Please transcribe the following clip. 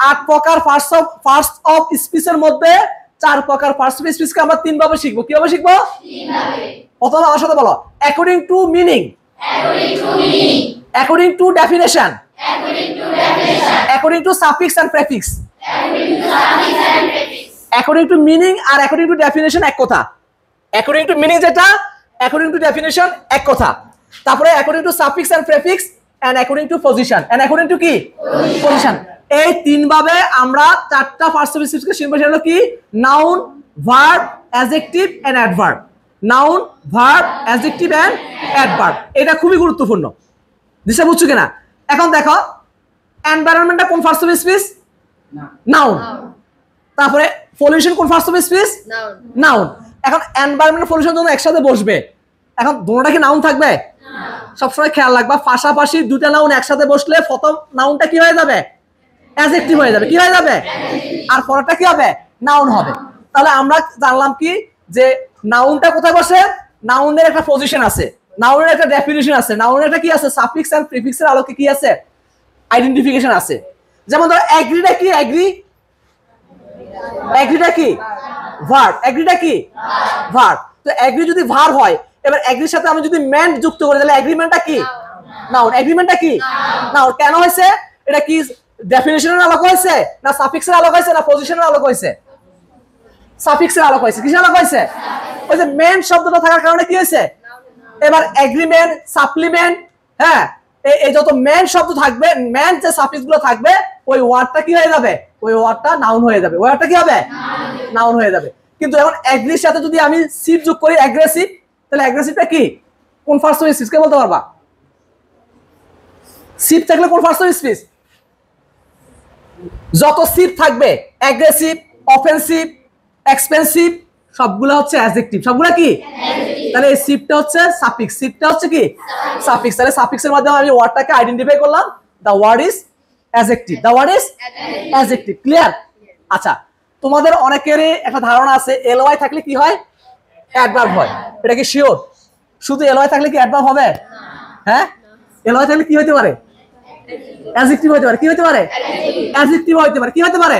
8 প্রকার parts of স্পিচের মধ্যে 4 প্রকার পার্টস অফ স্পিচকে আমরা 3 ভাবে শিখব। কিভাবে শিখব? 3 ভাবে। প্রথমে আমার সাথে বলো, according to meaning, according to definition, according to suffix and prefix. According to meaning আর অ্যাকর্ডিং টু ডেফিনেশন এক কথা। অ্যাকর্ডিং টু মিনিং যেটা, অ্যাকর্ডিং টু ডেফিনেশন এক কথা। তারপরে according to suffix and prefix and according to position, and according to কি? Position. এই 3 ভাবে আমরা 4টা পার্টস অফ স্পিচকে শিখব। সেটা হলো কি? Noun, verb, adjective and adverb. Noun, verb, adjective and adverb. এটা খুবই গুরুত্বপূর্ণ। দিশা বুঝছো কিনা? এখন দেখো, এনভায়রনমেন্টটা কোন পার্টস অফ স্পিচ? নাউন। তারপরে পলিউশন কোন পার্টস অফ স্পিচ? নাউন। এখন এনভায়রনমেন্ট পলিউশন যখন একসাথে বসবে, এখন দুটোটা কি নাউন থাকবে? সবসময় খেয়াল রাখবা, পাশাপাশি দুটা নাউন একসাথে বসলে প্রথম নাউনটা কি হয়ে যাবে? অ্যাডজেক্টিভ হয়ে যাবে। কি হয়ে যাবে? আর পরেরটা কি হবে? নাউন হবে। তাহলে আমরা জানলাম কি যে নাউনটা কোথায় বসে? নাউনের একটা পজিশন আছে, নাউনের একটা ডেফিনিশন আছে, নাউনের একটা কি আছে? সাফিক্স এন্ড প্রিফিক্সের আলোকে কি আছে? আইডেন্টিফিকেশন আছে। যেমন ধরো এগ্রিটা কি? এগ্রিটা কি? ভার্ব। এগ্রিটা কি? ভার্ব। তো এগ্রি যদি ভার্ব হয়, এবার এগ্রির সাথে আমি যদি মেন্ট যুক্ত করি, তাহলে এগ্রিমেন্টটা কি? নাউন। এগ্রিমেন্টটা কি? নাউন। কেন হয়েছে? এটা কি ডেফিনিশনের আলোকে হয়েছে, না সাফিক্সের আলোকে হয়েছে, না পজিশনের আলোকে হয়েছে? সাফিক্সের আলোকে হয়েছে। কিসের আলোকে হয়েছে? ওই যে মেন শব্দটা থাকার কারণে কি হয়েছে? এবার এগ্রিমেন্ট, সাপ্লিমেন্ট, হ্যাঁ, এই যত মেন শব্দ থাকবে, মেন যে সাফিক্স গুলো থাকবে, ওই ওয়ার্ডটা কি হয়ে যাবে? ওই ওয়ার্ডটা নাউন হয়ে যাবে। ওয়ার্ডটা কি হবে? নাউন হয়ে যাবে। কিন্তু এখন এগ্রির সাথে যদি আমি সিপ যোগ করি, অ্যাগ্রেসিভ, তাহলে অ্যাগ্রেসিভটা কি? কোন পার্টস অফ স্পিচ? কে বলতে পারবা? সিপ থাকলে কোন পার্টস অফ স্পিচ? যত সিপ থাকবে, অ্যাগ্রেসিভ, অফেন্সিভ, এক্সপেন্সিভ, সবগুলো হচ্ছে অ্যাডজেক্টিভ। সবগুলো কি? তাহলে এই সিপটা হচ্ছে সাফিক্স। সিপটা হচ্ছে কি? সাফিক্স। তাহলে সাফিক্সের মাধ্যমে আমি ওয়ার্ডটাকে আইডেন্টিফাই করলাম। The word is adjective. The word is adjective. Clear? আচ্ছা, তোমাদের অনেকেরই একটা ধারণা আছে এলওয়াই থাকলে কি হয়? অ্যাডভার্ব হয়। এটা কি শিওর? শুধু এলওয়াই থাকলে কি অ্যাডভার্ব হবে? হ্যাঁ, এলওয়াই থাকলে কি হতে পারে? অ্যাডজেক্টিভ হতে পারে। কি হতে পারে? অ্যাডজেক্টিভ হতে পারে। কি হতে পারে?